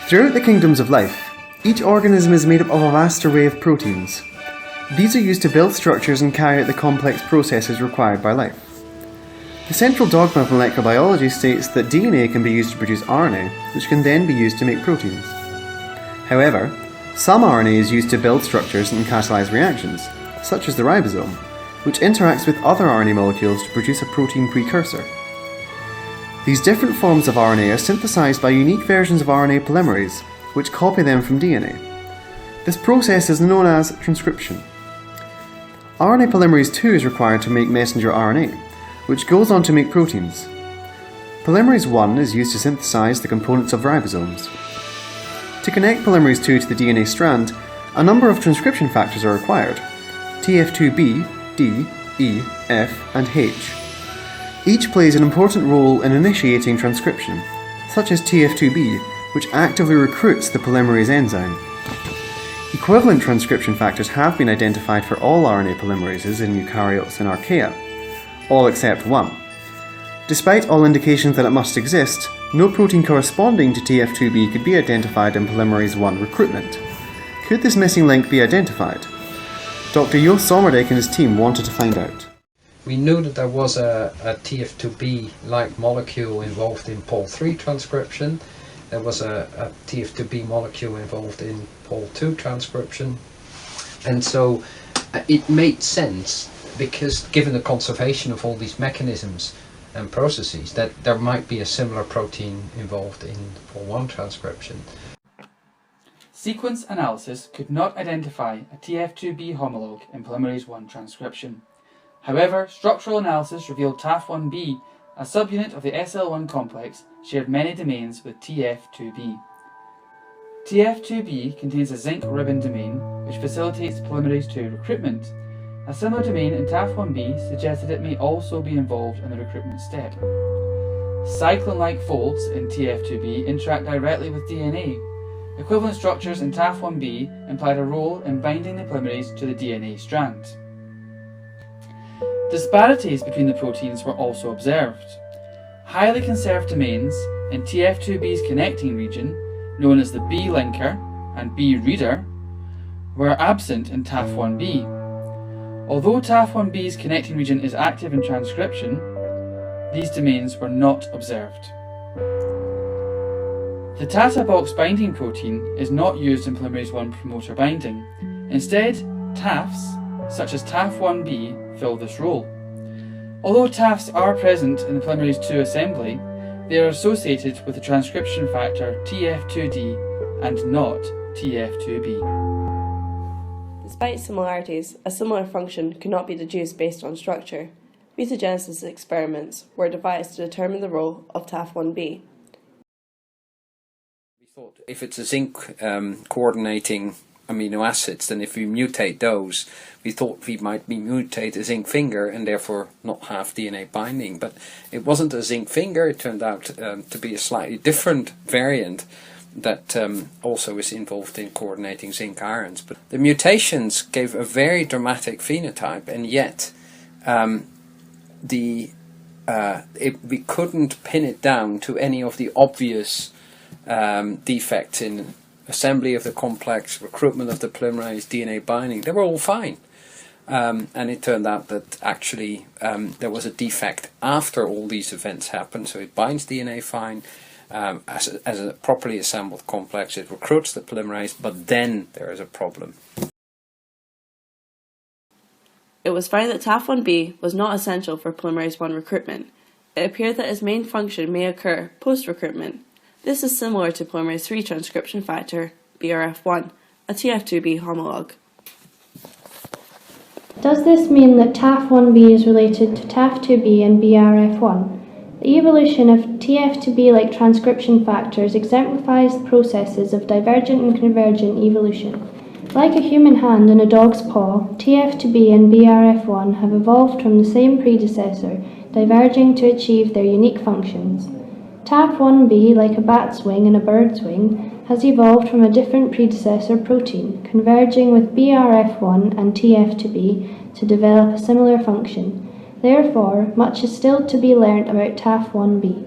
Throughout the kingdoms of life, each organism is made up of a vast array of proteins. These are used to build structures and carry out the complex processes required by life. The central dogma of molecular biology states that DNA can be used to produce RNA, which can then be used to make proteins. However, some RNA is used to build structures and catalyze reactions, such as the ribosome, which interacts with other RNA molecules to produce a protein precursor. These different forms of RNA are synthesized by unique versions of RNA polymerase, which copy them from DNA. This process is known as transcription. RNA polymerase II is required to make messenger RNA, which goes on to make proteins. Polymerase I is used to synthesize the components of ribosomes. To connect polymerase II to the DNA strand, a number of transcription factors are required: TAF1B, D, E, F, and H. Each plays an important role in initiating transcription, such as TAF2B, which actively recruits the polymerase enzyme. Equivalent transcription factors have been identified for all RNA polymerases in eukaryotes and archaea, all except one. Despite all indications that it must exist, no protein corresponding to TF2B could be identified in polymerase I recruitment. Could this missing link be identified? Dr. Jo Sommerdijk and his team wanted to find out. We knew that there was a TF2B-like molecule involved in Pol3 transcription. There was a TF2B molecule involved in Pol2 transcription. And so it made sense, because given the conservation of all these mechanisms and processes, that there might be a similar protein involved in Pol1 transcription. Sequence analysis could not identify a TF2B homologue in polymerase I transcription. However, structural analysis revealed TAF1B, a subunit of the SL1 complex, shared many domains with TF2B. TF2B contains a zinc ribbon domain, which facilitates polymerase II recruitment. A similar domain in TAF1B suggested it may also be involved in the recruitment step. Cyclin-like folds in TF2B interact directly with DNA. Equivalent structures in TAF1B implied a role in binding the polymerase to the DNA strand. Disparities between the proteins were also observed. Highly conserved domains in TF2B's connecting region, known as the B linker and B reader, were absent in TAF1B. Although TAF1B's connecting region is active in transcription, these domains were not observed. The Tata box binding protein is not used in polymerase I promoter binding. Instead, TAFs, such as TAF1B, fill this role. Although TAFs are present in the polymerase II assembly, they are associated with the transcription factor TF2D and not TF2B. Despite similarities, a similar function could not be deduced based on structure. Mutagenesis experiments were devised to determine the role of TAF1B. We thought if it's a zinc coordinating amino acids, then if we mutate those, we thought we might mutate a zinc finger and therefore not have DNA binding. But it wasn't a zinc finger, it turned out to be a slightly different variant that also is involved in coordinating zinc ions. But the mutations gave a very dramatic phenotype, and yet we couldn't pin it down to any of the obvious defects in assembly of the complex, recruitment of the polymerase, DNA binding. They were all fine. And it turned out that actually there was a defect after all these events happened. So it binds DNA fine as a properly assembled complex. It recruits the polymerase, but then there is a problem. It was found that TAF1B was not essential for polymerase I recruitment. It appeared that its main function may occur post-recruitment. This is similar to polymerase III transcription factor, BRF1, a TF2B homologue. Does this mean that TAF1B is related to TAF2B and BRF1? The evolution of TF2B-like transcription factors exemplifies processes of divergent and convergent evolution. Like a human hand and a dog's paw, TF2B and BRF1 have evolved from the same predecessor, diverging to achieve their unique functions. TAF1B, like a bat's wing and a bird's wing, has evolved from a different predecessor protein, converging with BRF1 and TF2B to develop a similar function. Therefore, much is still to be learnt about TAF1B.